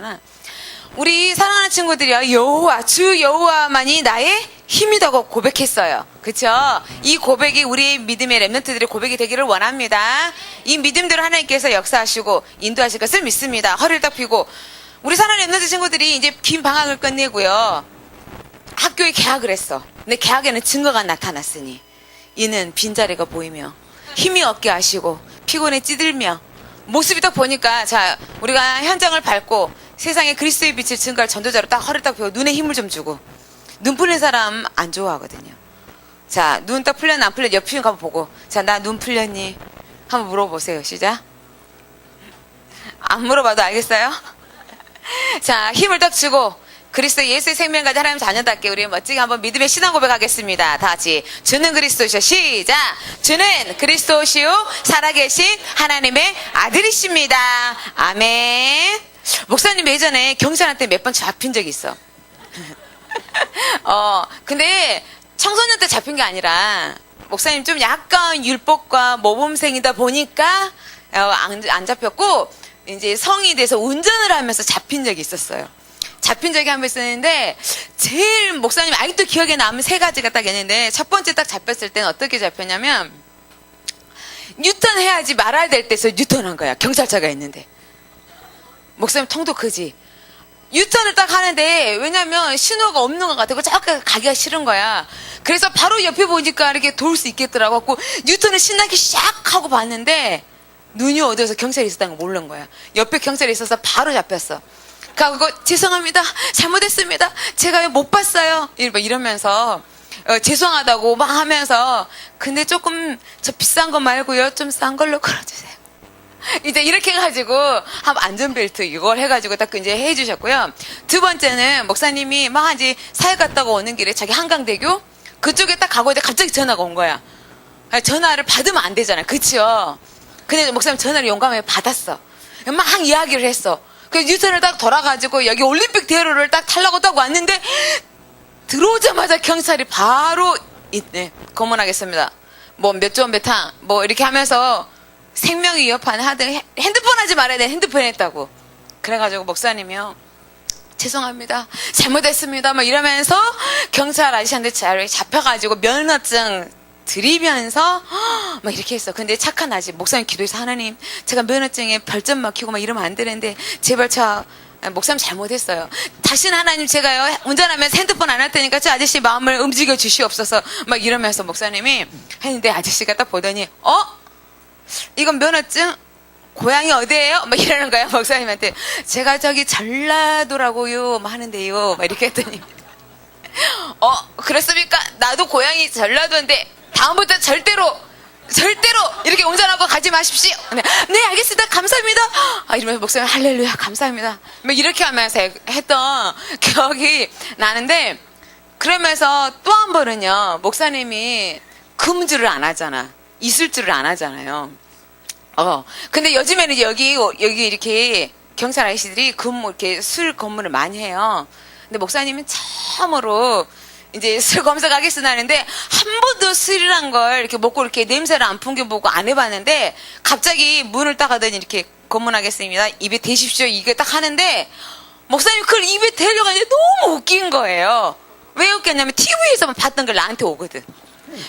그렇구나. 우리 사랑하는 친구들이요, 여호와, 주 여호와만이 나의 힘이라고 고백했어요. 그쵸? 이 고백이 우리 믿음의 렘넌트들의 고백이 되기를 원합니다. 이 믿음대로 하나님께서 역사하시고 인도하실 것을 믿습니다. 허리를 딱 펴고. 우리 사랑하는 렘넌트 친구들이 이제 긴 방학을 끝내고요, 학교에 개학을 했어. 근데 개학에는 증거가 나타났으니 이는 빈자리가 보이며 힘이 없게 하시고 피곤에 찌들며 모습이 딱 보니까, 자, 우리가 현장을 밟고 세상에 그리스도의 빛을 증거할 전도자로 딱 허리를 딱 펴고 눈에 힘을 좀 주고. 눈 풀린 사람 안 좋아하거든요. 자, 눈 딱 풀렸나 안 풀렸나 옆에 가면 보고, 자, 나 눈 풀렸니? 한번 물어보세요. 시작. 안 물어봐도 알겠어요? 자, 힘을 딱 주고 그리스도 예수의 생명 가진 하나님 자녀답게 우리 멋지게 한번 믿음의 신앙 고백하겠습니다. 다 같이. 주는 그리스도시오. 시작. 주는 그리스도시오 살아계신 하나님의 아들이십니다. 아멘. 목사님 예전에 경찰한테 몇 번 잡힌 적이 있어. 근데 청소년 때 잡힌 게 아니라 목사님 좀 약간 율법과 모범생이다 보니까 안 잡혔고, 이제 성이 돼서 운전을 하면서 잡힌 적이 있었어요. 잡힌 적이 한 번 있었는데, 제일 목사님 아직도 기억에 남은 세 가지가 딱 있는데, 첫 번째 딱 잡혔을 때는 어떻게 잡혔냐면, 유턴 해야지 말아야 될 때서 유턴한 거야. 경찰차가 있는데. 목사님 통도 크지? 유턴을 딱 하는데, 왜냐면 신호가 없는 것 같고 잠깐 가기가 싫은 거야. 그래서 바로 옆에 보니까 이렇게 돌 수 있겠더라고. 갖고 유턴을 신나게 샥 하고 봤는데, 눈이 어두워서 경찰이 있었다는 걸 모르는 거야. 옆에 경찰이 있어서 바로 잡혔어. 그거 죄송합니다. 잘못했습니다. 제가 못 봤어요. 이러면서 죄송하다고 막 하면서, 근데 조금 저 비싼 거 말고요, 좀 싼 걸로 걸어주세요. 이제 이렇게 해가지고 한번 안전벨트 이걸 해가지고 딱 이제 해주셨고요. 두 번째는 목사님이 막 이제 사회 갔다가 오는 길에 자기 한강대교 그쪽에 딱 가고 있는데 갑자기 전화가 온 거야. 전화를 받으면 안 되잖아요. 그치요? 근데 목사님 전화를 용감하게 받았어. 막 이야기를 했어. 그래서 유턴을 딱 돌아가지고 여기 올림픽 대로를 딱 타려고 딱 왔는데, 들어오자마자 경찰이 바로 있네. 검문하겠습니다. 뭐 몇 조 몇 항 뭐 이렇게 하면서 생명 위협하는 하등 핸드폰 하지 말아야 돼. 핸드폰 했다고. 그래가지고 목사님이요, 죄송합니다. 잘못했습니다. 막 이러면서 경찰 아저씨한테 잡혀가지고 면허증 드리면서 막 이렇게 했어. 근데 착한 아직 목사님 기도해서, 하나님, 제가 면허증에 별점 막히고 막 이러면 안 되는데 제발 목사님 잘못했어요. 다시는 하나님 제가요 운전하면서 핸드폰 안 할 테니까 저 아저씨 마음을 움직여 주시옵소서 막 이러면서 목사님이 했는데, 아저씨가 딱 보더니 이건 면허증 고향이 어디예요? 막 이러는 거야. 목사님한테. 제가 저기 전라도라고요 막 하는데요 막 이렇게 했더니, 그렇습니까? 나도 고향이 전라도인데 다음부터 절대로 이렇게 운전하고 가지 마십시오. 네, 알겠습니다. 감사합니다. 이러면서 목사님 할렐루야 감사합니다. 막 이렇게 하면서 했던 기억이 나는데, 그러면서 또 한 번은요, 목사님이 금주를 안 하잖아. 이술주를 안 하잖아요. 근데 요즘에는 여기 이렇게 경찰 아저씨들이 이렇게 술 검문을 많이 해요. 근데 목사님은 처음으로 이제 술 검사가겠으나 하는데, 한 번도 술이란 걸 이렇게 먹고 이렇게 냄새를 안 풍겨보고 안 해봤는데, 갑자기 문을 딱 하더니 이렇게 검문하겠습니다. 입에 대십시오. 이게 딱 하는데, 목사님 그걸 입에 대려고 하는데 너무 웃긴 거예요. 왜 웃겼냐면, TV에서만 봤던 걸 나한테 오거든.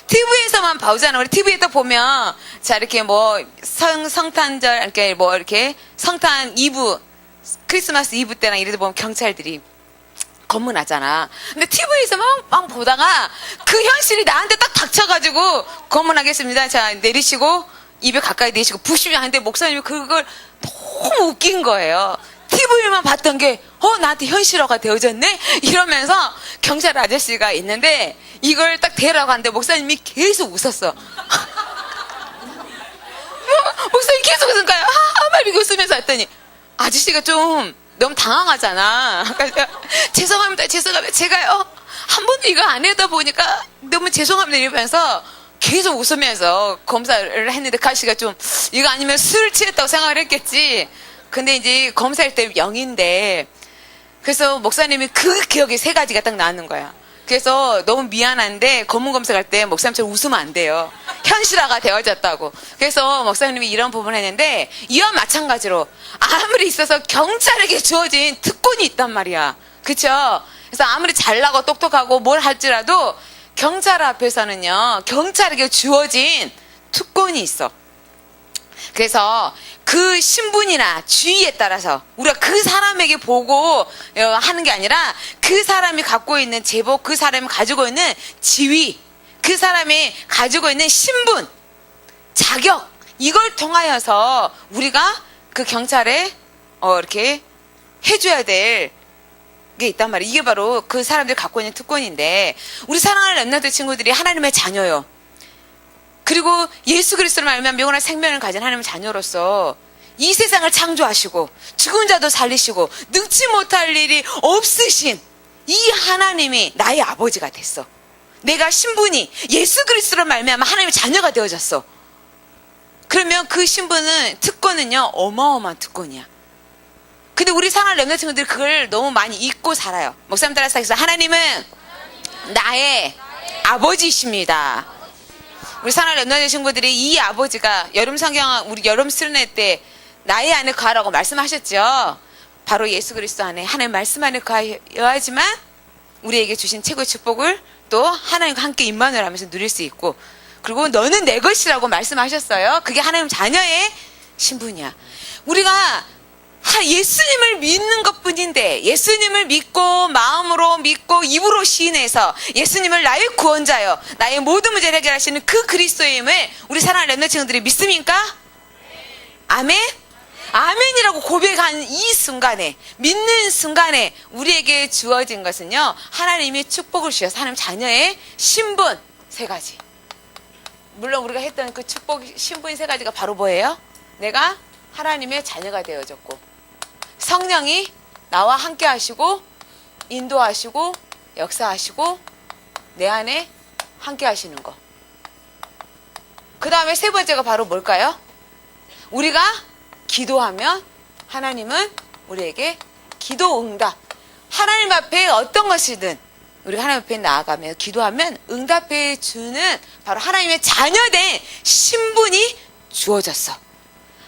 TV에서만 보잖아. 우리 TV에 딱 보면, 자, 이렇게 뭐, 성탄절, 이렇게 뭐, 이렇게 성탄 이브, 크리스마스 이브 때나 이래도 보면 경찰들이 검문하잖아. 근데 TV에서 막 보다가 그 현실이 나한테 딱 닥쳐가지고, 검문하겠습니다. 자, 내리시고, 입에 가까이 대시고, 부시면 하는데, 목사님이 그걸 너무 웃긴 거예요. TV에만 봤던 게, 나한테 현실화가 되어졌네? 이러면서 경찰 아저씨가 있는데, 이걸 딱 대라고 하는데, 목사님이 계속 웃었어. 목사님 계속 웃은 거예요. 막 이렇게 웃으면서 했더니, 아저씨가 좀 너무 당황하잖아. 죄송합니다. 제가요, 한 번도 이거 안 해다 보니까 너무 죄송합니다. 이러면서 계속 웃으면서 검사를 했는데, 그 아저씨가 좀, 이거 아니면 술 취했다고 생각을 했겠지. 근데 이제 검사할 때 0인데, 그래서 목사님이 그 기억이 세 가지가 딱 나는 거야. 그래서 너무 미안한데 검문 검색할 때 목사님처럼 웃으면 안 돼요. 현실화가 되어졌다고. 그래서 목사님이 이런 부분을 했는데 이와 마찬가지로 아무리 있어서 경찰에게 주어진 특권이 있단 말이야. 그쵸? 그래서 아무리 잘나고 똑똑하고 뭘 할지라도 경찰 앞에서는요, 경찰에게 주어진 특권이 있어. 그래서 그 신분이나 지위에 따라서 우리가 그 사람에게 보고 하는 게 아니라 그 사람이 갖고 있는 제복, 그 사람이 가지고 있는 지위, 그 사람이 가지고 있는 신분, 자격, 이걸 통하여서 우리가 그 경찰에 이렇게 해줘야 될 게 있단 말이에요. 이게 바로 그 사람들이 갖고 있는 특권인데, 우리 사랑하는 렘넌트 친구들이 하나님의 자녀요. 그리고 예수 그리스도를 말미암아 영원한 생명을 가진 하나님의 자녀로서 이 세상을 창조하시고 죽은 자도 살리시고 능치 못할 일이 없으신 이 하나님이 나의 아버지가 됐어. 내가 신분이 예수 그리스도를 말미암아 하나님의 자녀가 되어졌어. 그러면 그 신분은, 특권은요, 어마어마한 특권이야. 근데 우리 사랑하는 렘넌트 친구들이 그걸 너무 많이 잊고 살아요. 목사님 따라서 하겠습니다. 하나님은 나의 아버지이십니다. 우리 사랑하는 렘넌트 친구들이 이 아버지가 여름 성경, 우리 여름 수련회 때 나의 안에 거하라고 말씀하셨죠. 바로 예수 그리스도 안에, 하나님 말씀 안에 거하여야지만 우리에게 주신 최고의 축복을 또 하나님과 함께 임만을 하면서 누릴 수 있고, 그리고 너는 내 것이라고 말씀하셨어요. 그게 하나님 자녀의 신분이야. 우리가 예수님을 믿는 것뿐인데, 예수님을 믿고 마음으로 믿고 입으로 시인해서 예수님을 나의 구원자여, 나의 모든 문제를 해결하시는 그 그리스도임을 우리 사랑하는 렘넌트 친구들이 믿습니까? 아멘? 아멘이라고 고백한 이 순간에, 믿는 순간에 우리에게 주어진 것은요, 하나님이 축복을 주셔서 하나님 자녀의 신분 세 가지. 물론 우리가 했던 그 축복 신분 세 가지가 바로 뭐예요? 내가 하나님의 자녀가 되어졌고, 성령이 나와 함께 하시고 인도하시고 역사하시고 내 안에 함께 하시는 거. 그 다음에 세 번째가 바로 뭘까요? 우리가 기도하면 하나님은 우리에게 기도 응답. 하나님 앞에 어떤 것이든 우리가 하나님 앞에 나아가며 기도하면 응답해 주는 바로 하나님의 자녀된 신분이 주어졌어.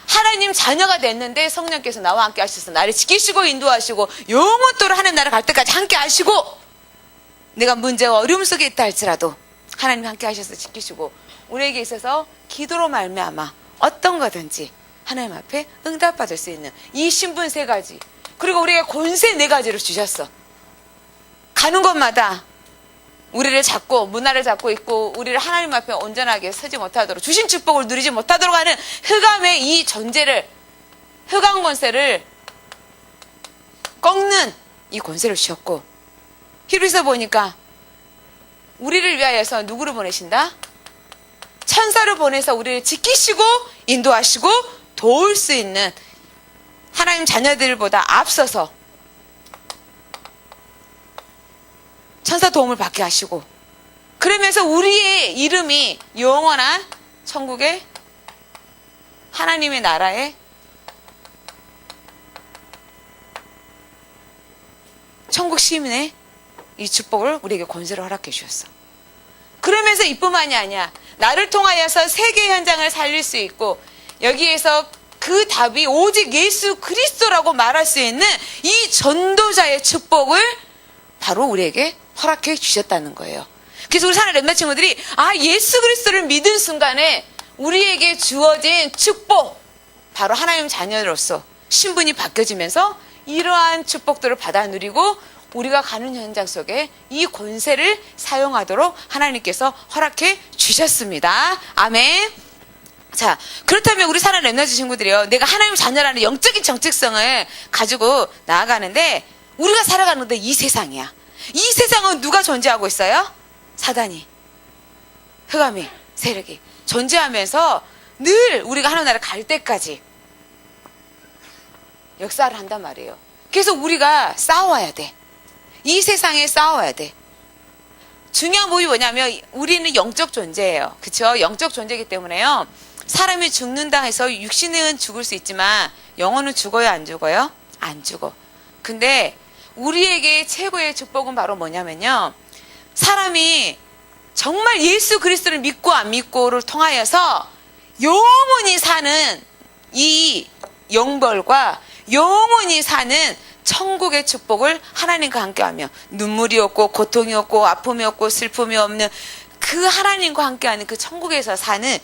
하나님 자녀가 됐는데 성령께서 나와 함께 하셔서 나를 지키시고 인도하시고 영원토록 하나님 나라 갈 때까지 함께 하시고, 내가 문제와 어려움 속에 있다 할지라도 하나님 함께 하셔서 지키시고, 우리에게 있어서 기도로 말미암아 어떤 거든지 하나님 앞에 응답받을 수 있는 이 신분 세 가지, 그리고 우리에게 권세 네 가지를 주셨어. 가는 곳마다 우리를 잡고 문화를 잡고 있고 우리를 하나님 앞에 온전하게 서지 못하도록, 주신 축복을 누리지 못하도록 하는 흑암의 이 존재를, 흑암 권세를 꺾는 이 권세를 주셨고, 히브리서 보니까 우리를 위하여서 누구를 보내신다? 천사를 보내서 우리를 지키시고 인도하시고 도울 수 있는 하나님 자녀들보다 앞서서 천사 도움을 받게 하시고, 그러면서 우리의 이름이 영원한 천국의 하나님의 나라의 천국 시민의 이 축복을 우리에게 권세를 허락해 주셨어. 그러면서 이뿐만이 아니야. 나를 통하여서 세계 현장을 살릴 수 있고, 여기에서 그 답이 오직 예수 그리스도라고 말할 수 있는 이 전도자의 축복을 바로 우리에게 허락해 주셨다는 거예요. 그래서 우리 사랑하는 렘넌트 친구들이 예수 그리스도를 믿은 순간에 우리에게 주어진 축복, 바로 하나님 자녀로서 신분이 바뀌어지면서 이러한 축복들을 받아 누리고 우리가 가는 현장 속에 이 권세를 사용하도록 하나님께서 허락해 주셨습니다. 아멘. 자, 그렇다면 우리 사랑하는 렘넌트 친구들이요, 내가 하나님 자녀라는 영적인 정체성을 가지고 나아가는데, 우리가 살아가는 건데 이 세상이야. 이 세상은 누가 존재하고 있어요? 사단이, 흑암이, 세력이 존재하면서 늘 우리가 하나님 나라 갈 때까지 역사를 한단 말이에요. 그래서 우리가 싸워야 돼. 이 세상에 싸워야 돼. 중요한 부분이 뭐냐면 우리는 영적 존재예요. 그쵸? 영적 존재이기 때문에요, 사람이 죽는다 해서 육신은 죽을 수 있지만 영혼은 죽어요, 안 죽어요? 안 죽어. 근데 우리에게 최고의 축복은 바로 뭐냐면요, 사람이 정말 예수 그리스도를 믿고 안 믿고를 통하여서 영원히 사는 이 영벌과 영원히 사는 천국의 축복을 하나님과 함께하며 눈물이 없고 고통이 없고 아픔이 없고 슬픔이 없는 그 하나님과 함께하는 그 천국에서 사는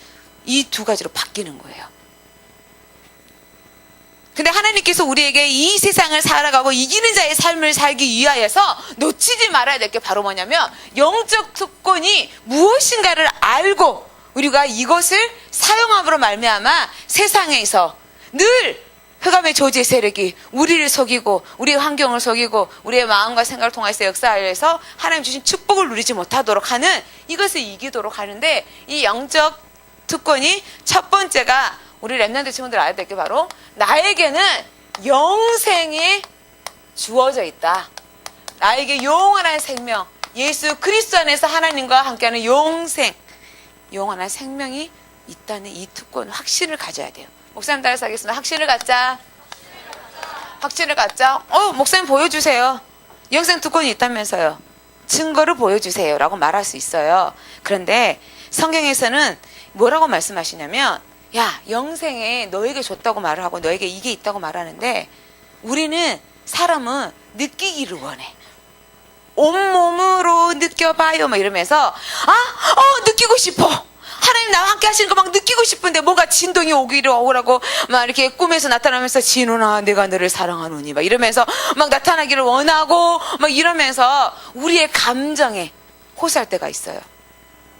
이 두 가지로 바뀌는 거예요. 근데 하나님께서 우리에게 이 세상을 살아가고 이기는 자의 삶을 살기 위하여서 놓치지 말아야 될 게 바로 뭐냐면 영적 특권이 무엇인가를 알고 우리가 이것을 사용함으로 말미암아 세상에서 늘 흑암의 조지의 세력이 우리를 속이고 우리의 환경을 속이고 우리의 마음과 생각을 통해서 역사하여서 하나님 주신 축복을 누리지 못하도록 하는 이것을 이기도록 하는데 이 영적 특권이 첫 번째가 우리 렘넌트 친구들 알아야 될 게 바로 나에게는 영생이 주어져 있다. 나에게 영원한 생명, 예수 그리스도 안에서 하나님과 함께하는 영생, 영원한 생명이 있다는 이 특권, 확신을 가져야 돼요. 목사님 따라서 하겠습니다. 확신을 갖자. 확신을 갖자. 목사님 보여주세요. 영생 특권이 있다면서요. 증거를 보여주세요. 라고 말할 수 있어요. 그런데 성경에서는 뭐라고 말씀하시냐면 야, 영생에 너에게 줬다고 말을 하고 너에게 이게 있다고 말하는데 우리는 사람은 느끼기를 원해. 온몸으로 느껴봐요. 막 이러면서 느끼고 싶어. 하나님 나와 함께 하시는 거 막 느끼고 싶은데 뭔가 진동이 오라고 막 이렇게 꿈에서 나타나면서 진호나 내가 너를 사랑하노니 막 이러면서 막 나타나기를 원하고 막 이러면서 우리의 감정에 호소할 때가 있어요.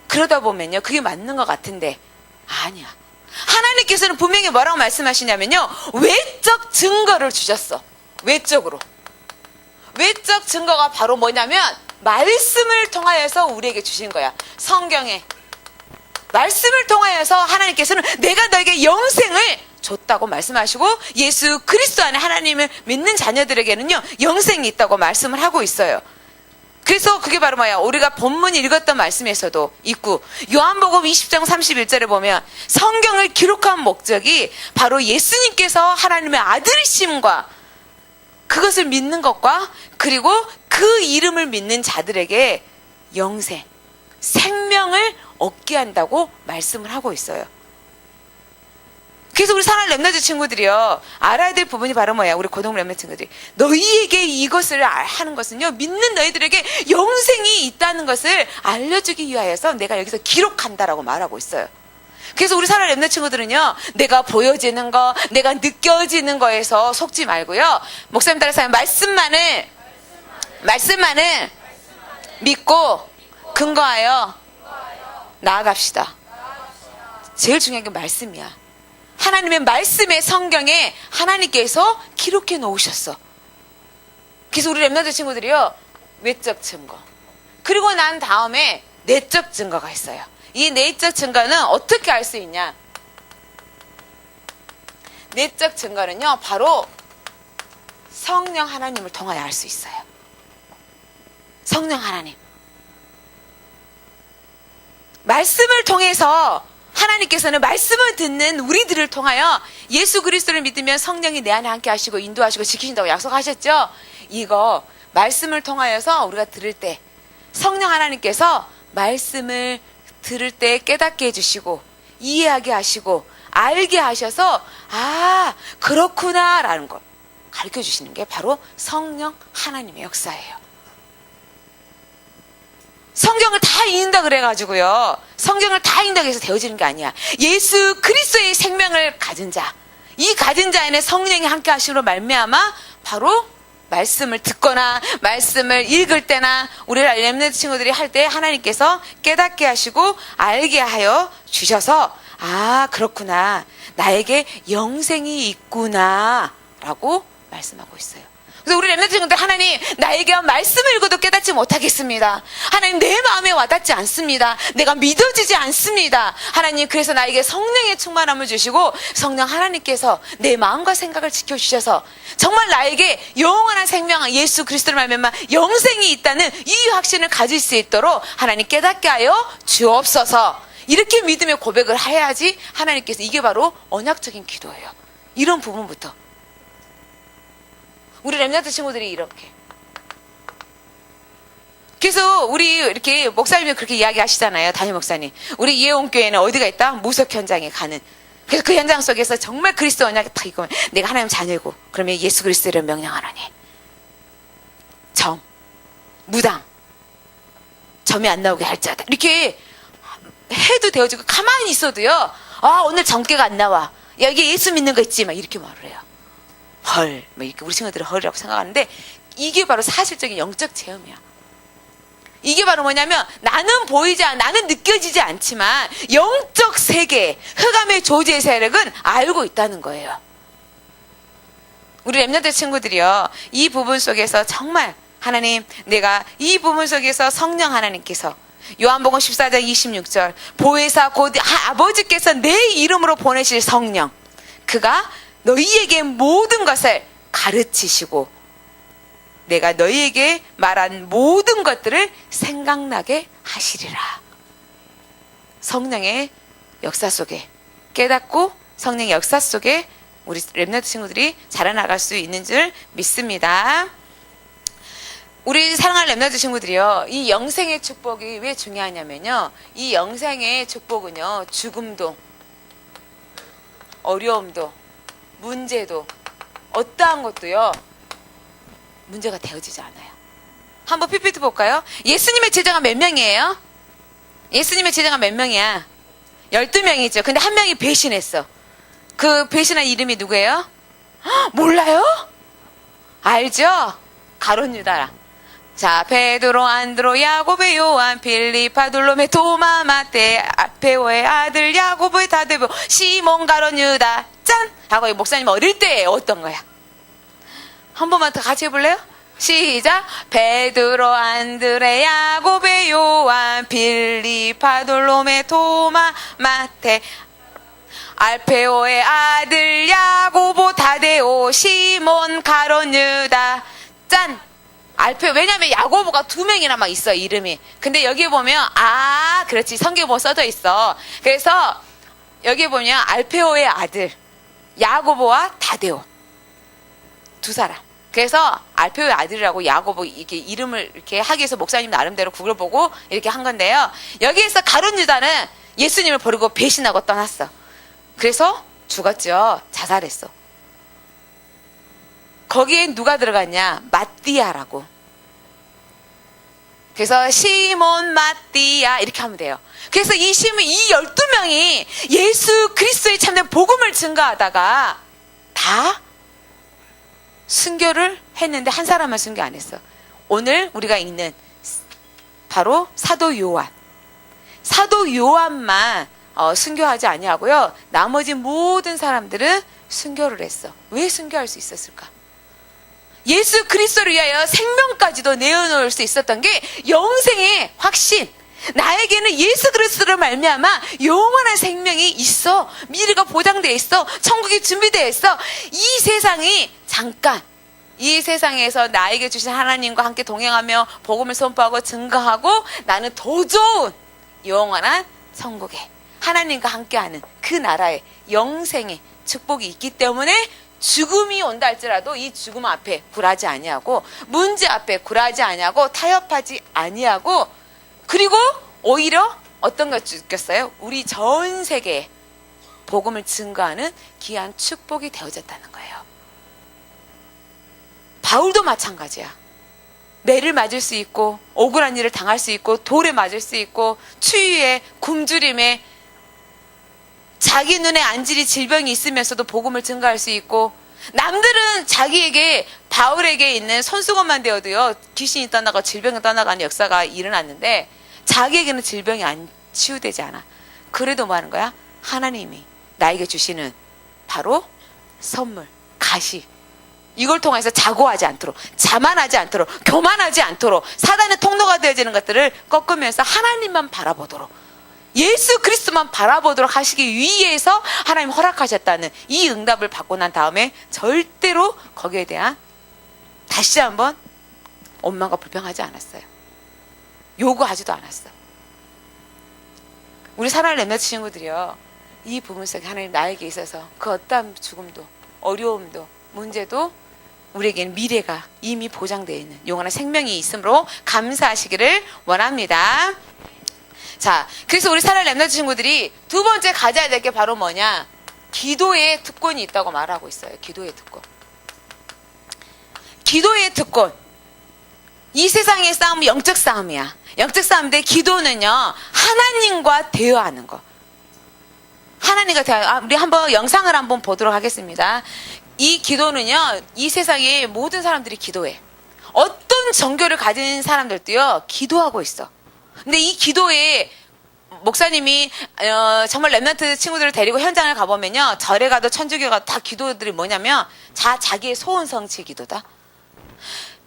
그러다 보면요 그게 맞는 것 같은데 아니야. 하나님께서는 분명히 뭐라고 말씀하시냐면요 외적 증거를 주셨어. 외적으로. 외적 증거가 바로 뭐냐면 말씀을 통하여서 우리에게 주신 거야. 성경에 말씀을 통하여서 하나님께서는 내가 너에게 영생을 줬다고 말씀하시고 예수 그리스도 안에 하나님을 믿는 자녀들에게는요 영생이 있다고 말씀을 하고 있어요. 그래서 그게 바로 뭐야? 우리가 본문 읽었던 말씀에서도 있고 요한복음 20장 31절에 보면 성경을 기록한 목적이 바로 예수님께서 하나님의 아들이심과 그것을 믿는 것과 그리고 그 이름을 믿는 자들에게 영생, 생명을 얻게 한다고 말씀을 하고 있어요. 그래서 우리 사랑하는 렘넌트 친구들이요 알아야 될 부분이 바로 뭐야? 우리 고등 렘넌트 친구들이 너희에게 이것을 하는 것은요 믿는 너희들에게 영생이 있다는 것을 알려주기 위하여서 내가 여기서 기록한다라고 말하고 있어요. 그래서 우리 사랑하는 렘넌트 친구들은요 내가 보여지는 거 내가 느껴지는 거에서 속지 말고요 목사님 따라서 말씀만을 믿고 근거하여 나아갑시다. 제일 중요한 게 말씀이야. 하나님의 말씀의 성경에 하나님께서 기록해 놓으셨어. 그래서 우리 렘넌트 친구들이요 외적 증거 그리고 난 다음에 내적 증거가 있어요. 이 내적 증거는 어떻게 알 수 있냐? 내적 증거는요 바로 성령 하나님을 통하여 알 수 있어요. 성령 하나님 말씀을 통해서 하나님께서는 말씀을 듣는 우리들을 통하여 예수 그리스도를 믿으면 성령이 내 안에 함께 하시고 인도하시고 지키신다고 약속하셨죠. 이거 말씀을 통하여서 우리가 들을 때 성령 하나님께서 말씀을 들을 때 깨닫게 해주시고 이해하게 하시고 알게 하셔서 그렇구나 라는 걸 가르쳐 주시는 게 바로 성령 하나님의 역사예요. 성경을 다 읽는다 그래가지고요 성경을 다 읽는다고 해서 되어지는 게 아니야. 예수 그리스도의 생명을 가진 자, 이 가진 자 안에 성령이 함께 하심으로 말미암아 바로 말씀을 듣거나 말씀을 읽을 때나 우리 렘넌트 친구들이 할 때 하나님께서 깨닫게 하시고 알게 하여 주셔서 그렇구나 나에게 영생이 있구나 라고 말씀하고 있어요. 그래서 우리 렘넌트 친구들 하나님 나에게 말씀을 읽어도 깨닫지 못하겠습니다. 하나님 내 마음에 와닿지 않습니다. 내가 믿어지지 않습니다. 하나님 그래서 나에게 성령의 충만함을 주시고 성령 하나님께서 내 마음과 생각을 지켜주셔서 정말 나에게 영원한 생명 예수 그리스도를 말미암아 영생이 있다는 이 확신을 가질 수 있도록 하나님 깨닫게 하여 주옵소서. 이렇게 믿음의 고백을 해야지 하나님께서 이게 바로 언약적인 기도예요. 이런 부분부터 우리 렘넌트 친구들이 이렇게 그래서 우리 이렇게 목사님이 그렇게 이야기하시잖아요. 담임 목사님. 우리 예원교회는 어디가 있다? 무속 현장에 가는. 그래서 그 현장 속에서 정말 그리스도 언약이 딱 이거면 내가 하나님 자녀고 그러면 예수 그리스도를 명령하노니 점, 무당, 점이 안 나오게 할 자다. 이렇게 해도 되어지고 가만히 있어도요. 아 오늘 점괘가 안 나와. 야 이게 예수 믿는 거 있지? 막 이렇게 말을 해요. 헐, 뭐 이렇게 우리 친구들은 헐이라고 생각하는데 이게 바로 사실적인 영적 체험이야. 이게 바로 뭐냐면 나는 나는 느껴지지 않지만 영적 세계, 흑암의 조지의 세력은 알고 있다는 거예요. 우리 렘넌트 친구들이요. 이 부분 속에서 정말 하나님, 내가 이 부분 속에서 성령 하나님께서 요한복음 14장 26절 보혜사 곧 아버지께서 내 이름으로 보내실 성령 그가 너희에게 모든 것을 가르치시고 내가 너희에게 말한 모든 것들을 생각나게 하시리라. 성령의 역사 속에 깨닫고 성령의 역사 속에 우리 렘넌트 친구들이 자라나갈 수 있는 줄 믿습니다. 우리 사랑하는 렘넌트 친구들이요. 이 영생의 축복이 왜 중요하냐면요. 이 영생의 축복은요. 죽음도 어려움도 문제도 어떠한 것도요. 문제가 되어지지 않아요. 한번 PPT 볼까요? 예수님의 제자가 몇 명이에요? 예수님의 제자가 몇 명이야? 12명이죠. 근데 한 명이 배신했어. 그 배신한 이름이 누구예요? 몰라요? 알죠? 가룟 유다라. 자, 베드로, 안드로, 야고보, 요한, 빌립, 바돌로메, 도마, 마테, 알페오의 아들, 야고보의 다데보, 시몬, 가룟 유다. 짠! 하고 이 목사님 어릴 때 어떤 거야? 한 번만 더 같이 해볼래요? 시작! 베드로, 안드레, 야고보, 요한, 빌립, 바돌로메, 도마, 마테, 알페오의 아들, 야고보, 다데오, 시몬, 가룟 유다. 짠! 알페오, 왜냐면 야고보가 2명이나 막 있어, 이름이. 근데 여기 보면, 그렇지. 성경에 써져 있어. 그래서 여기 보면 알페오의 아들, 야고보와 다데오. 2사람. 그래서 알페오의 아들이라고 야고보 이렇게 이름을 이렇게 하기 위해서 목사님 나름대로 구글 보고 이렇게 한 건데요. 여기에서 가룟 유다는 예수님을 버리고 배신하고 떠났어. 그래서 죽었죠. 자살했어. 거기에 누가 들어갔냐? 마띠아라고. 그래서 시몬 마띠아 이렇게 하면 돼요. 그래서 이 12명이 예수 그리스도의 참된 복음을 증거하다가 다 순교를 했는데 한 사람만 순교 안 했어. 오늘 우리가 읽는 바로 사도 요한. 사도 요한만 순교하지 아니하고요. 나머지 모든 사람들은 순교를 했어. 왜 순교할 수 있었을까? 예수 그리스도를 위하여 생명까지도 내어놓을 수 있었던 게 영생의 확신. 나에게는 예수 그리스도를 말미암아 영원한 생명이 있어. 미래가 보장되어 있어. 천국이 준비되어 있어. 이 세상이 잠깐 이 세상에서 나에게 주신 하나님과 함께 동행하며 복음을 선포하고 증거하고 나는 더 좋은 영원한 천국에 하나님과 함께하는 그 나라의 영생의 축복이 있기 때문에 죽음이 온다 할지라도 이 죽음 앞에 굴하지 아니하고 문제 앞에 굴하지 아니하고 타협하지 아니하고 그리고 오히려 어떤 걸 느꼈어요? 우리 전 세계에 복음을 증거하는 귀한 축복이 되어졌다는 거예요. 바울도 마찬가지야. 매를 맞을 수 있고 억울한 일을 당할 수 있고 돌에 맞을 수 있고 추위에 굶주림에 자기 눈에 안질이 질병이 있으면서도 복음을 증거할 수 있고 남들은 자기에게 바울에게 있는 손수건만 되어도요 귀신이 떠나고 질병이 떠나가는 역사가 일어났는데 자기에게는 질병이 안 치유되지 않아. 그래도 뭐 하는 거야? 하나님이 나에게 주시는 바로 선물, 가시 이걸 통해서 자고하지 않도록 자만하지 않도록 교만하지 않도록 사단의 통로가 되어지는 것들을 꺾으면서 하나님만 바라보도록 예수 그리스도만 바라보도록 하시기 위해서 하나님 허락하셨다는 이 응답을 받고 난 다음에 절대로 거기에 대한 다시 한번 원망과 불평하지 않았어요. 요구하지도 않았어. 우리 사랑하는 렘넌트 친구들이요. 이 부분 속에 하나님 나에게 있어서 그 어떠한 죽음도 어려움도 문제도 우리에게는 미래가 이미 보장되어 있는 영원한 생명이 있으므로 감사하시기를 원합니다. 자, 그래서 우리 사랑 렘넌트 친구들이 두 번째 가져야 될 게 바로 뭐냐? 기도의 특권이 있다고 말하고 있어요. 기도의 특권. 기도의 특권. 이 세상의 싸움은 영적 싸움이야. 영적 싸움인데 기도는요, 하나님과 대화하는 거. 하나님과 대화. 우리 한번 영상을 한번 보도록 하겠습니다. 이 기도는요, 이 세상의 모든 사람들이 기도해. 어떤 종교를 가진 사람들도요, 기도하고 있어. 근데 이 기도에 목사님이 정말 렘넌트 친구들을 데리고 현장을 가보면요, 절에 가도 천주교 가도 다 기도들이 뭐냐면 자기의 소원 성취 기도다.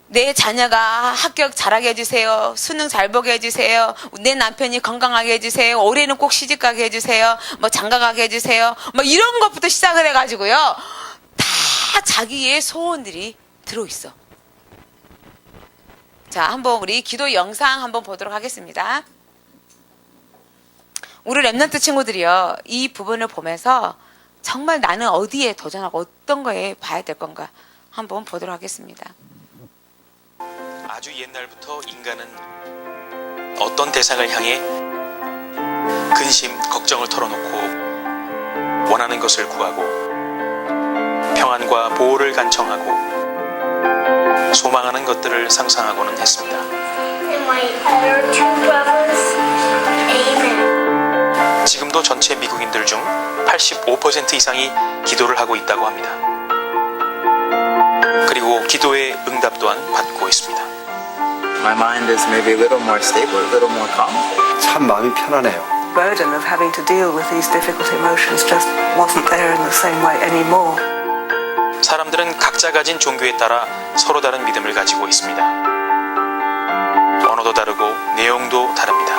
내 자녀가 합격 잘하게 해주세요. 수능 잘 보게 해주세요. 내 남편이 건강하게 해주세요. 올해는 꼭 시집가게 해주세요. 뭐 장가가게 해주세요. 뭐 이런 것부터 시작을 해가지고요, 다 자기의 소원들이 들어있어. 자, 한번 우리 기도 영상 한번 보도록 하겠습니다. 우리 렘넌트 친구들이요, 이 부분을 보면서 정말 나는 어디에 도전하고 어떤 거에 봐야 될 건가 한번 보도록 하겠습니다. 아주 옛날부터 인간은 어떤 대상을 향해 근심, 걱정을 털어놓고 원하는 것을 구하고 평안과 보호를 간청하고 소망하는 것들을 상상하고는 했습니다. 지금도 전체 미국인들 중 85% 이상이 기도를 하고 있다고 합니다. 그리고 기도의 응답 또한 받고 있습니다. My mind is maybe a little more stable, a little more calm. 참 마음이 편하네요. burden of having to deal with these difficult emotions just wasn't there in the same way anymore. 사람들은 각자 가진 종교에 따라 서로 다른 믿음을 가지고 있습니다. 언어도 다르고 내용도 다릅니다.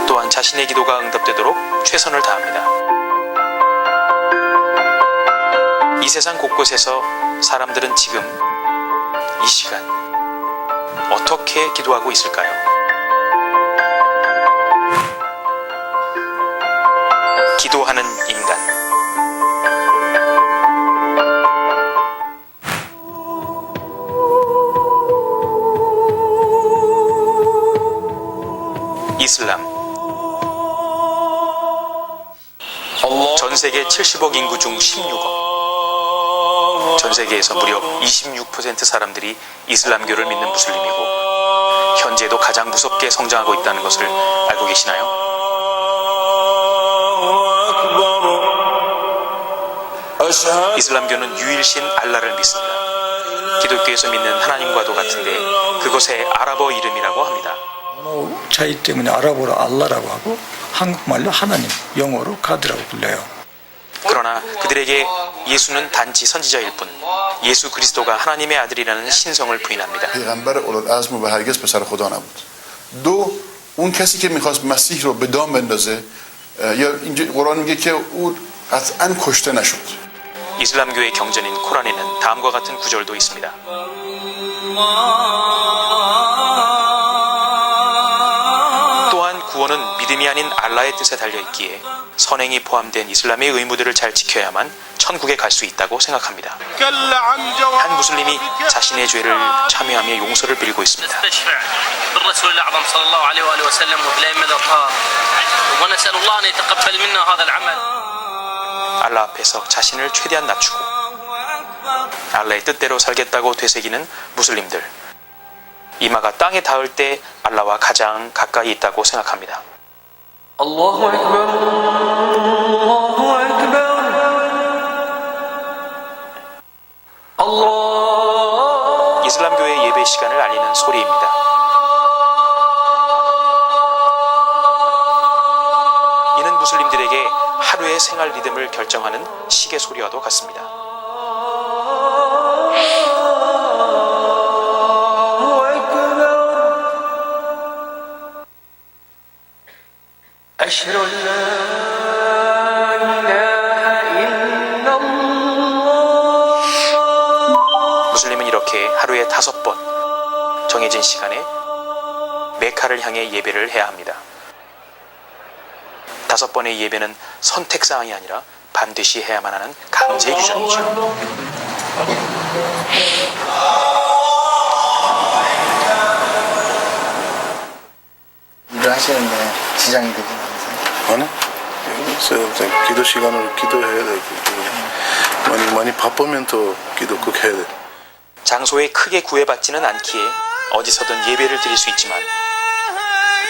또한 자신의 기도가 응답되도록 최선을 다합니다. 이 세상 곳곳에서 사람들은 지금 이 시간 어떻게 기도하고 있을까요? 기도하는 인간. 이슬람. 전 세계 70억 인구 중 16억. 전 세계에서 무려 26% 사람들이 이슬람교를 믿는 무슬림이고 현재도 가장 무섭게 성장하고 있다는 것을 알고 계시나요? 이슬람교는 유일신 알라를 믿습니다. 기독교에서 믿는 하나님과도 같은데 그것의 아랍어 이름이라고 합니다. 차이 때문에 아랍어로 알라라고 하고 한국말로 하나님, 영어로 가드라고 불러요. 그러나 그들에게 예수는 단지 선지자일 뿐 예수 그리스도가 하나님의 아들이라는 신성을 부인합니다. پیغمبر اولوالعزم و هرگز پسر خدا نبود. دو اون کسی که میخواست مسیح رو به دام بندازه یا اینجا قرآن میگه که او قطعا کشته نشد. 이슬람교의 경전인 코란에는 다음과 같은 구절도 있습니다. 또한 구원은 믿음이 아닌 알라의 뜻에 달려있기에 선행이 포함된 이슬람의 의무들을 잘 지켜야만 천국에 갈 수 있다고 생각합니다. 한 무슬림이 자신의 죄를 참여하며 용서를 빌고 있습니다. 알라 앞에서 자신을 최대한 낮추고 알라의 뜻대로 살겠다고 되새기는 무슬림들. 이마가 땅에 닿을 때 알라와 가장 가까이 있다고 생각합니다. 알라후 악발, 알라후 악발, 알라. 이슬람교의 예배 시간을 알리는 소리입니다. 이는 무슬림들에게 하루의 생활 리듬을 결정하는 시계 소리와도 같습니다. أشهد أن لا إله إلا الله. 무슬림은 이렇게 하루에 5번 정해진 시간에 메카를 향해 예배를 해야 합니다. 5번의 예배는 선택사항이 아니라 반드시 해야만 하는 강제 규정이죠. 일을 하시는데 지장이 되지 않으세요? 아니, 여기서 기도 시간으로 기도해야 되고 많이 바쁘면 또 기도 꼭 해야 돼. 장소에 크게 구애받지는 않기에 어디서든 예배를 드릴 수 있지만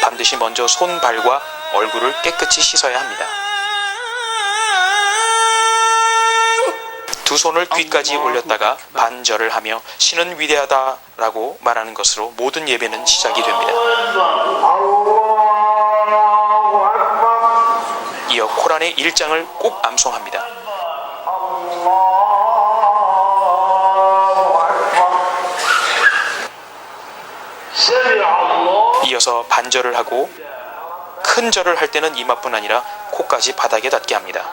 반드시 먼저 손, 발과 얼굴을 깨끗이 씻어야 합니다. 두 손을 귀까지 올렸다가 반절을 하며 신은 위대하다라고 말하는 것으로 모든 예배는 시작이 됩니다. 이어 코란의 1장을 꼭 암송합니다. 이어서 반절을 하고 큰 절을 할 때는 이마뿐 아니라 코까지 바닥에 닿게 합니다.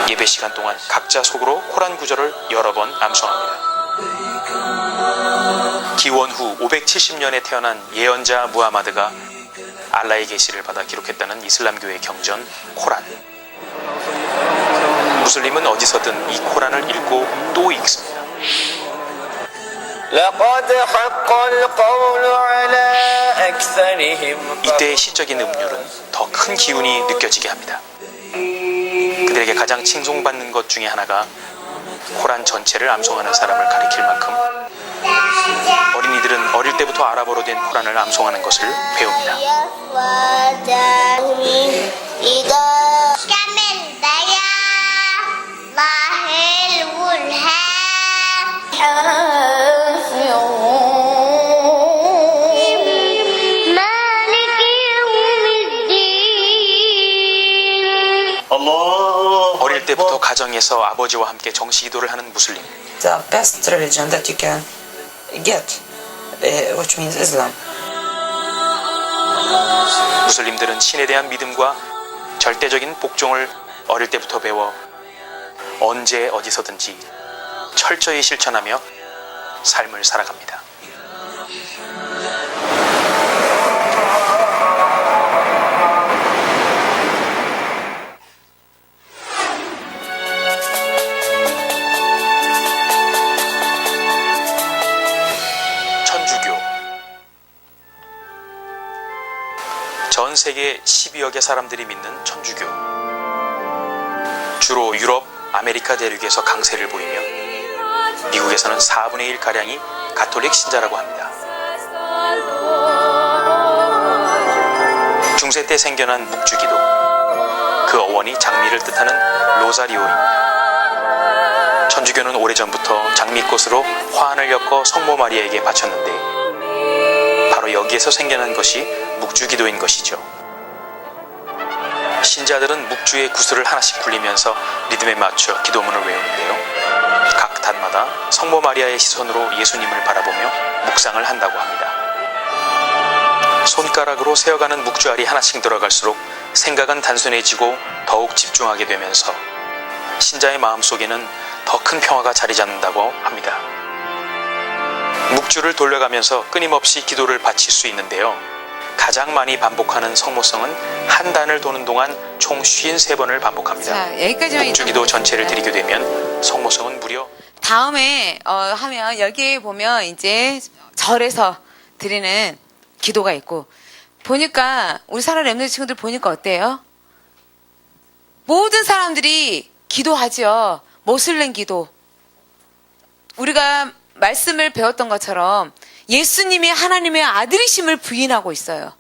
예배 시간 동안 각자 속으로 코란 구절을 여러 번 암송합니다. 기원 후 570년에 태어난 예언자 무하마드가 알라의 계시를 받아 기록했다는 이슬람교의 경전 코란. 무슬림은 어디서든 이 코란을 읽고 또 읽습니다. لقد حق القول على أكثرهم 이때의 시적인 음률은 더 큰 기운이 느껴지게 합니다. 그들에게 가장 칭송받는 것 중에 하나가 코란 전체를 암송하는 사람을 가리킬 만큼 어린이들은 어릴 때부터 아랍어로 된 코란을 암송하는 것을 배웁니다. 어릴 때부터 가정에서 아버지와 함께 정시 기도를 하는 무슬림. The best religion that you can get, which means Islam. 무슬림들은 신에 대한 믿음과 절대적인 복종을 어릴 때부터 배워 언제 어디서든지 철저히 실천하며 삶을 살아갑니다. 천주교. 전 세계 12여 개 사람들이 믿는 천주교. 주로 유럽, 아메리카 대륙에서 강세를 보이며 미국에서는 4분의 1가량이 가톨릭 신자라고 합니다. 중세 때 생겨난 묵주기도, 그 어원이 장미를 뜻하는 로사리오입니다. 천주교는 오래전부터 장미꽃으로 화환을 엮어 성모 마리아에게 바쳤는데 바로 여기에서 생겨난 것이 묵주기도인 것이죠. 신자들은 묵주의 구슬을 하나씩 굴리면서 리듬에 맞춰 기도문을 외우는데요. 각 단마다 성모 마리아의 시선으로 예수님을 바라보며 묵상을 한다고 합니다. 손가락으로 세어가는 묵주알이 하나씩 들어갈수록 생각은 단순해지고 더욱 집중하게 되면서 신자의 마음속에는 더 큰 평화가 자리 잡는다고 합니다. 묵주를 돌려가면서 끊임없이 기도를 바칠 수 있는데요. 가장 많이 반복하는 성모성은 한 단을 도는 동안 총 53번을 반복합니다. 자, 여기까지만 묵주기도 전체를 드리게 되면 성모성은 무려 다음에 하면 여기에 보면 이제 절에서 드리는 기도가 있고 보니까 우리 사라 렘넌트 친구들 보니까 어때요? 모든 사람들이 기도하죠. 모슬렘 기도. 우리가 말씀을 배웠던 것처럼 예수님이 하나님의 아들이심을 부인하고 있어요.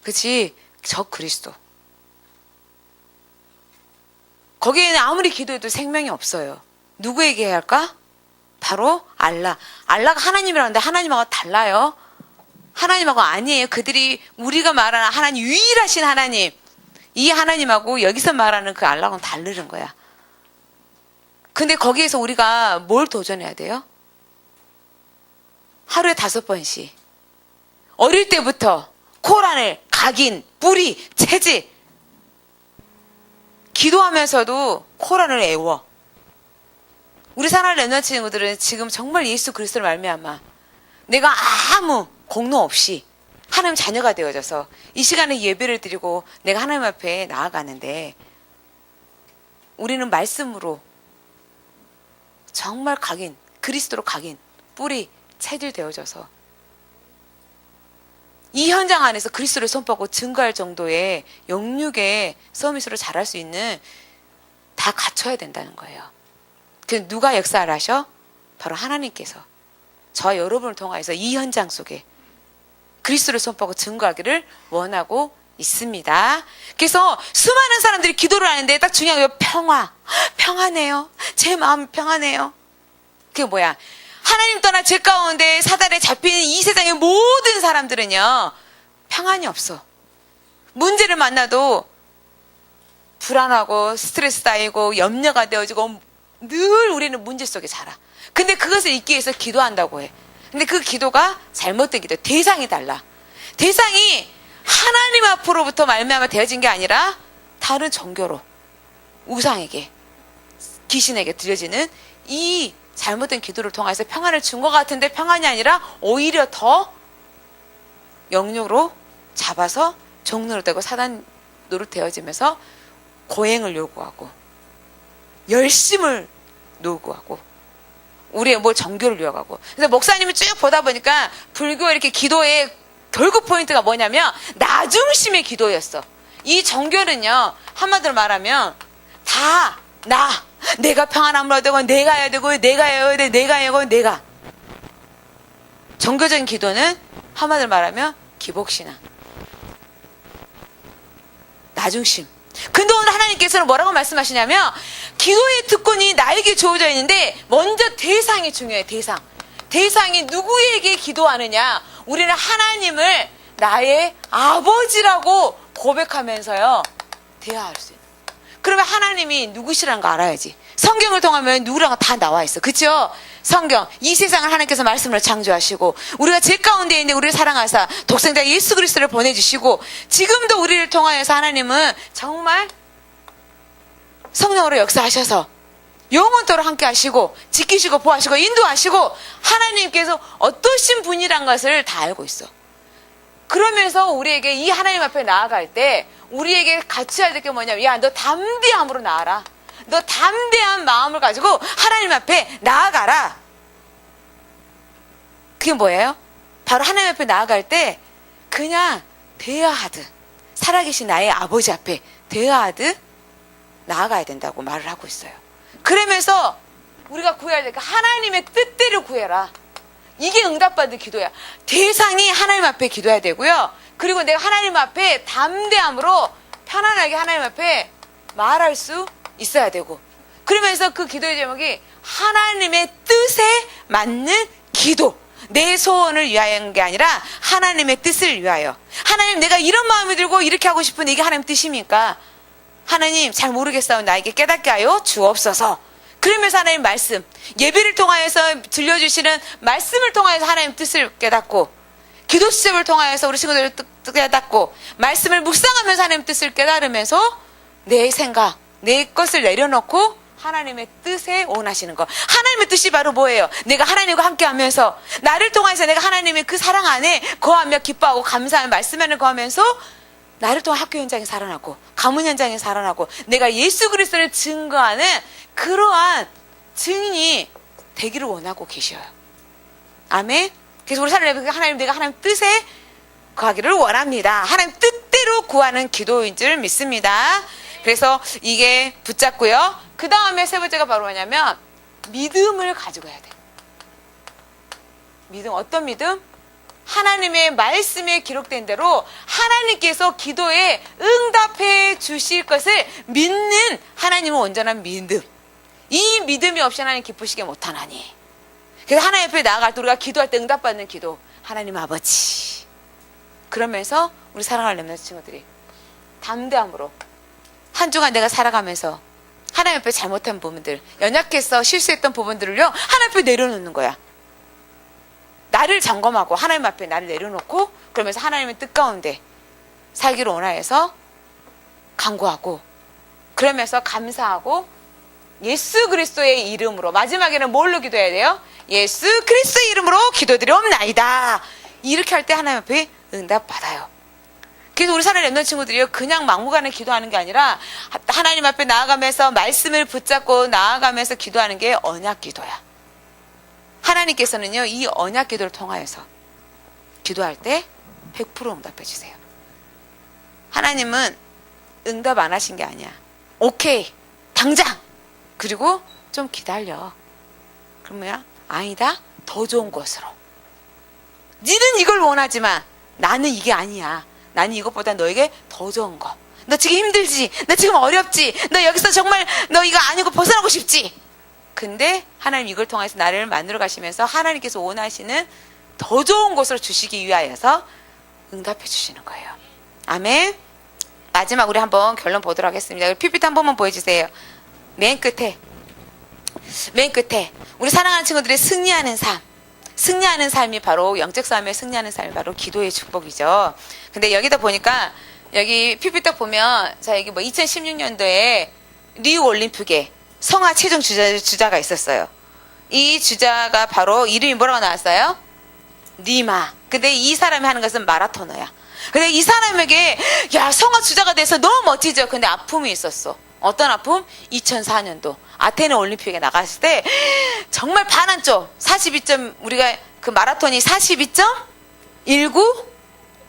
그치? 저 그리스도. 거기에는 아무리 기도해도 생명이 없어요. 누구에게 해야 할까? 바로 알라. 알라가 하나님이라는데 하나님하고 달라요. 하나님하고 아니에요. 그들이 우리가 말하는 하나님, 유일하신 하나님, 이 하나님하고 여기서 말하는 그 알라하고는 다르는 거야. 근데 거기에서 우리가 뭘 도전해야 돼요? 하루에 5번씩. 어릴 때부터 코란을, 각인, 뿌리, 체질. 기도하면서도 코란을 애워. 우리 사랑 렘넌트 친구들은 지금 정말 예수 그리스도를 말미암아 내가 아무 공로 없이 하나님 자녀가 되어져서 이 시간에 예배를 드리고 내가 하나님 앞에 나아가는데 우리는 말씀으로 정말 각인, 그리스도로 각인, 뿌리 체질되어져서 이 현장 안에서 그리스도를 손뻗고 증거할 정도의 영육의 서밋으로 자랄 수 있는 다 갖춰야 된다는 거예요. 그 누가 역사를 하셔? 바로 하나님께서 저와 여러분을 통하여서 이 현장 속에 그리스도를 손뻗고 증거하기를 원하고 있습니다. 그래서 수많은 사람들이 기도를 하는데 딱 중요한 게 평안해요. 제 마음이 평안해요. 그게 뭐야? 하나님 떠나 죄 가운데 사단에 잡히는 이 세상의 모든 사람들은요, 평안이 없어. 문제를 만나도 불안하고 스트레스 쌓이고 염려가 되어지고 늘 우리는 문제 속에 살아. 근데 그것을 잊기 위해서 기도한다고 해. 근데 그 기도가 잘못된 기도. 대상이 달라. 대상이 하나님 앞으로부터 말미암아 되어진 게 아니라 다른 종교로, 우상에게, 귀신에게 드려지는 이 잘못된 기도를 통해서 평안을 준 것 같은데 평안이 아니라 오히려 더 영역으로 잡아서 종로로 되고 사단 노릇되어지면서 고행을 요구하고 열심을 요구하고 우리의 뭐 정교를 요구하고. 그래서 목사님이 쭉 보다 보니까 불교 이렇게 기도의 결국 포인트가 뭐냐면 나 중심의 기도였어. 이 정교는요, 한마디로 말하면 다 내가 평안함을 얻고 내가 해야 되고 내가 해야 돼, 내가 해야 되고 내가. 정교적인 기도는 한마디로 말하면 기복신앙, 나 중심. 근데 오늘 하나님께서는 뭐라고 말씀하시냐면 기도의 특권이 나에게 주어져 있는데 먼저 대상이 중요해. 대상이 누구에게 기도하느냐. 우리는 하나님을 나의 아버지라고 고백하면서요 대화할 수 있는. 그러면 하나님이 누구시라는 거 알아야지. 성경을 통하면 누구라는 거 다 나와 있어. 그렇죠? 성경, 이 세상을 하나님께서 말씀으로 창조하시고 우리가 죄 가운데 있는데 우리를 사랑하사 독생자 예수 그리스도를 보내주시고 지금도 우리를 통하여서 하나님은 정말 성령으로 역사하셔서 영원토록 함께 하시고 지키시고 보호하시고 인도하시고 하나님께서 어떠신 분이란 것을 다 알고 있어. 그러면서 우리에게 이 하나님 앞에 나아갈 때 우리에게 갖춰야 될 게 뭐냐면 야, 너 담대함으로 나아라. 너 담대한 마음을 가지고 하나님 앞에 나아가라. 그게 뭐예요? 바로 하나님 앞에 나아갈 때 그냥 대화하듯 살아계신 나의 아버지 앞에 대화하듯 나아가야 된다고 말을 하고 있어요. 그러면서 우리가 구해야 될 게 하나님의 뜻대로 구해라. 이게 응답받을 기도야. 대상이 하나님 앞에 기도해야 되고요. 그리고 내가 하나님 앞에 담대함으로 편안하게 하나님 앞에 말할 수 있어야 되고. 그러면서 그 기도의 제목이 하나님의 뜻에 맞는 기도. 내 소원을 위하여인 게 아니라 하나님의 뜻을 위하여. 하나님, 내가 이런 마음이 들고 이렇게 하고 싶은데 이게 하나님 뜻입니까? 하나님, 잘 모르겠사오니 나에게 깨닫게 하여 주옵소서. 그러면서 하나님 말씀, 예배를 통하여서 들려주시는 말씀을 통하여서 하나님 뜻을 깨닫고, 기도 시점을 통하여서 우리 친구들을 깨닫고, 말씀을 묵상하면서 하나님 뜻을 깨달으면서 내 생각, 내 것을 내려놓고 하나님의 뜻에 원하시는 것. 하나님의 뜻이 바로 뭐예요? 내가 하나님과 함께 하면서 나를 통해서 내가 하나님의 그 사랑 안에 거하며 기뻐하고 감사하며 말씀하며 거하면서 나를 통해 학교 현장에 살아나고 가문 현장에 살아나고 내가 예수 그리스도를 증거하는 그러한 증인이 되기를 원하고 계셔요. 아멘. 그래서 우리 사람들 하나님, 내가 하나님 뜻에 거하기를 원합니다. 하나님 뜻대로 구하는 기도인 줄 믿습니다. 그래서 이게 붙잡고요. 그 다음에 세 번째가 바로 뭐냐면 믿음을 가지고 해야 돼. 믿음, 어떤 믿음? 하나님의 말씀에 기록된 대로 하나님께서 기도에 응답해 주실 것을 믿는 하나님의 온전한 믿음. 이 믿음이 없이 하나님 기쁘시게 못하나니. 그래서 하나님 앞에 나아갈 때 우리가 기도할 때 응답받는 기도. 하나님 아버지. 그러면서 우리 사랑하는 렘넌트 친구들이 담대함으로 한 주간 내가 살아가면서 하나님 앞에 잘못한 부분들, 연약해서 실수했던 부분들을요 하나님 앞에 내려놓는 거야. 나를 점검하고 하나님 앞에 나를 내려놓고 그러면서 하나님의 뜻 가운데 살기를 원하여서 간구하고 그러면서 감사하고 예수 그리스도의 이름으로 마지막에는 뭘로 기도해야 돼요? 예수 그리스도의 이름으로 기도드리옵나이다. 이렇게 할 때 하나님 앞에 응답 받아요. 그래서 우리 사랑하는 렘넌트 친구들이요, 그냥 막무가내 기도하는 게 아니라 하나님 앞에 나아가면서 말씀을 붙잡고 나아가면서 기도하는 게 언약 기도야. 하나님께서는요, 이 언약 기도를 통하여서 기도할 때 100% 응답해 주세요. 하나님은 응답 안 하신 게 아니야. 오케이, 당장. 그리고 좀 기다려. 그럼 뭐야? 아니다, 더 좋은 것으로. 니는 이걸 원하지만 나는 이게 아니야. 나는 이것보다 너에게 더 좋은 거. 너 지금 힘들지? 너 지금 어렵지? 너 여기서 정말 너 이거 아니고 벗어나고 싶지? 근데 하나님 이걸 통해서 나를 만들어 가시면서 하나님께서 원하시는 더 좋은 것으로 주시기 위하여서 응답해 주시는 거예요. 아멘. 마지막으로 한번 결론 보도록 하겠습니다. PPT 한 번만 보여주세요. 맨 끝에 우리 사랑하는 친구들의 승리하는 삶이 바로 영적 삶에 승리하는 삶이 바로 기도의 축복이죠. 근데 여기다 보니까 여기 PPT 딱 보면 자 여기 뭐 2016년도에 리우 올림픽에 성화 최종 주자가 있었어요. 이 주자가 바로 이름이 뭐라고 나왔어요? 리마. 근데 이 사람이 하는 것은 마라토너야. 근데 이 사람에게 야 성화 주자가 돼서 너무 멋지죠. 근데 아픔이 있었어. 어떤 아픔? 2004년도 아테네 올림픽에 나갔을 때 정말 반환점 42점 우리가 그 마라톤이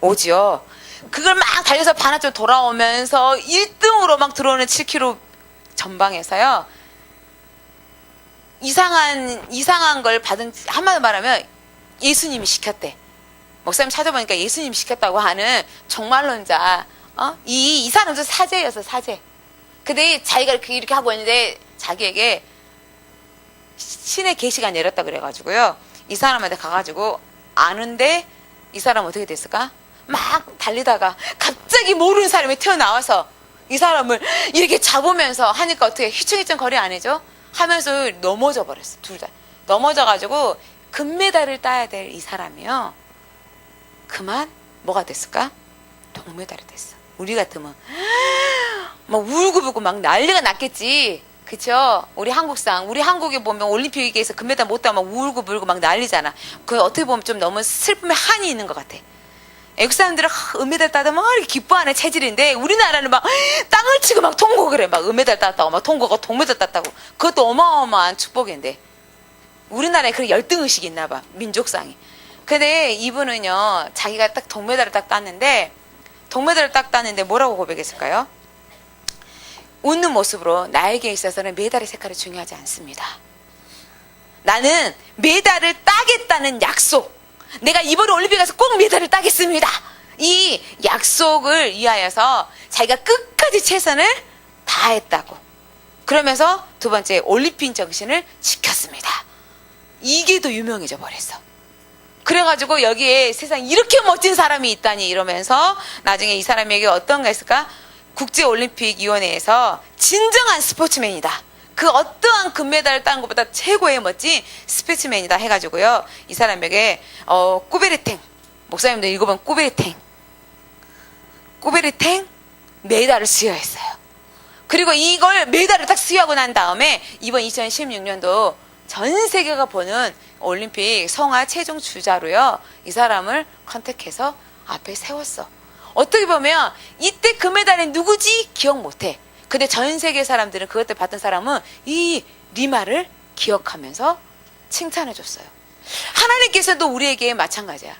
42.195죠. 그걸 막 달려서 반환점 돌아오면서 1등으로 막 들어오는 7km 전방에서요. 이상한 걸 받은 한마디로 말하면 예수님이 시켰대. 목사님 찾아보니까 예수님이 시켰다고 하는 종말론자. 이 사람도 사제였어, 사제. 근데 자기가 이렇게 하고 있는데 자기에게 신의 계시가 내렸다 그래가지고요. 이 사람한테 가가지고 아는데 이 사람 어떻게 됐을까? 막 달리다가 갑자기 모르는 사람이 튀어나와서 이 사람을 이렇게 잡으면서 하니까 어떻게 휘청휘청 거리 아니죠? 하면서 넘어져 버렸어. 둘 다. 넘어져가지고 금메달을 따야 될 이 사람이요. 그만 뭐가 됐을까? 동메달이 됐어. 우리 같으면 막 울고불고 막 난리가 났겠지. 그쵸? 우리 한국에 보면 올림픽에서 금메달 못 따면 막 울고불고 막 난리잖아. 그 어떻게 보면 좀 너무 슬픔에 한이 있는 것 같아. 외국 사람들은 은메달 따다 막 이렇게 기뻐하는 체질인데 우리나라는 막 땅을 치고 막 통곡을 해. 막 은메달 땄다고 막 동메달 땄다고. 그것도 어마어마한 축복인데 우리나라에 그런 열등의식이 있나 봐. 민족상이. 근데 이분은요 자기가 딱 동메달을 딱 땄는데 뭐라고 고백했을까요? 웃는 모습으로 나에게 있어서는 메달의 색깔이 중요하지 않습니다. 나는 메달을 따겠다는 약속. 내가 이번에 올림픽 가서 꼭 메달을 따겠습니다. 이 약속을 위하여서 자기가 끝까지 최선을 다했다고. 그러면서 두 번째 올림픽 정신을 지켰습니다. 이게 더 유명해져 버렸어. 그래가지고 여기에 세상에 이렇게 멋진 사람이 있다니 이러면서 나중에 이 사람에게 어떤 거 있을까? 국제올림픽위원회에서 진정한 스포츠맨이다. 그 어떠한 금메달을 따는 것보다 최고의 멋진 스포츠맨이다 해가지고요. 이 사람에게 꾸베르탱 목사님도 읽어본 꾸베르탱 메달을 수여했어요. 그리고 이걸 메달을 딱 수여하고 난 다음에 이번 2016년도 전 세계가 보는 올림픽 성화 최종 주자로요. 이 사람을 컨택해서 앞에 세웠어. 어떻게 보면 이때 금메달이 누구지 기억 못해. 근데 전 세계 사람들은 그것 때 받은 사람은 이 리마를 기억하면서 칭찬해줬어요. 하나님께서도 우리에게 마찬가지야.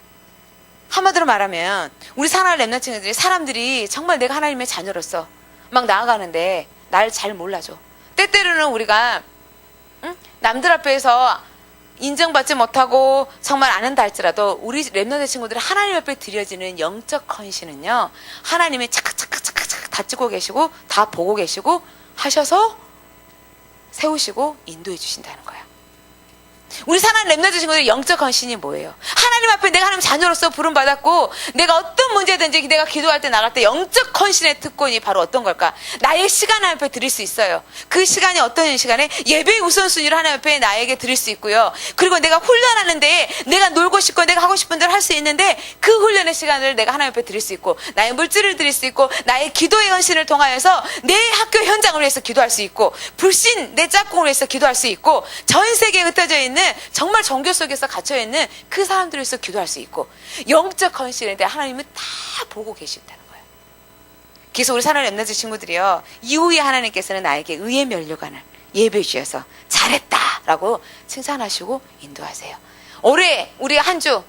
한마디로 말하면 우리 사랑하는 렘넌트 친구들이 사람들이 정말 내가 하나님의 자녀로서 막 나아가는데 날 잘 몰라줘. 때때로는 우리가 남들 앞에서 인정받지 못하고 정말 안 한다 할지라도 우리 렘넌트 친구들이 하나님 앞에 드려지는 영적 헌신은요. 하나님이 착착착착 다 찍고 계시고 다 보고 계시고 하셔서 세우시고 인도해 주신다는 거야. 우리 사랑하는 렘넌트 친구들의 영적 헌신이 뭐예요? 하나님 앞에 내가 하나님 자녀로서 부름받았고 내가 어떤 문제든지 내가 기도할 때 나갈 때 영적 헌신의 특권이 바로 어떤 걸까? 나의 시간 하나님 앞에 드릴 수 있어요. 그 시간이 어떤 시간에 예배의 우선순위를 하나님 앞에 나에게 드릴 수 있고요. 그리고 내가 훈련하는데 내가 놀고 싶고 내가 하고 싶은 대로 할 수 있는데 그 훈련의 시간을 내가 하나님 앞에 드릴 수 있고 나의 물질을 드릴 수 있고 나의 기도의 헌신을 통하여서 내 학교 현장을 위해서 기도할 수 있고 불신 내 짝꿍을 위해서 기도할 수 있고 전 세계에 흩어져 있는 정말 종교 속에서 갇혀있는 그 사람들을 위해서 기도할 수 있고 영적 헌신에 대해 하나님은 다 보고 계신다는 거예요. 그래서 우리 사는 렘넌트 친구들이요, 이후에 하나님께서는 나에게 의의 면류관을 예배해 주셔서 잘했다라고 칭찬하시고 인도하세요. 올해 우리 한 주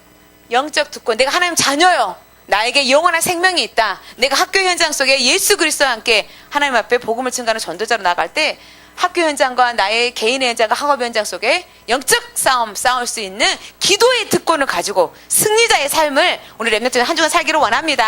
영적 특권, 내가 하나님 자녀요, 나에게 영원한 생명이 있다, 내가 학교 현장 속에 예수 그리스도와 함께 하나님 앞에 복음을 증가하는 전도자로 나갈 때 학교 현장과 나의 개인의 현장과 학업 현장 속에 영적 싸움 싸울 수 있는 기도의 특권을 가지고 승리자의 삶을 우리 렘넌트는 한 주간 살기를 원합니다.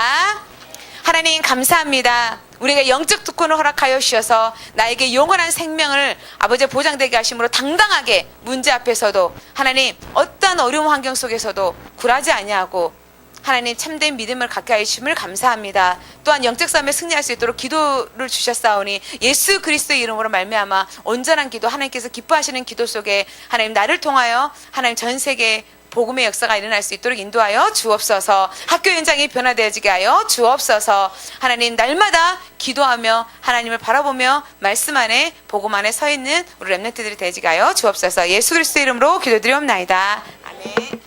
하나님 감사합니다. 우리가 영적 특권을 허락하여 주셔서 나에게 영원한 생명을 아버지의 보장되게 하심으로 당당하게 문제 앞에서도 하나님 어떤 어려운 환경 속에서도 굴하지 아니하고 하나님 참된 믿음을 갖게 하심을 감사합니다. 또한 영적 싸움에 승리할 수 있도록 기도를 주셨사오니 예수 그리스도의 이름으로 말미암아 온전한 기도, 하나님께서 기뻐하시는 기도 속에 하나님 나를 통하여 하나님 전 세계 복음의 역사가 일어날 수 있도록 인도하여 주옵소서. 학교 현장이 변화되어지게 하여 주옵소서. 하나님 날마다 기도하며 하나님을 바라보며 말씀 안에 복음 안에 서 있는 우리 렘넌트들이 되지게 하여 주옵소서. 예수 그리스도의 이름으로 기도드리옵나이다. 아멘.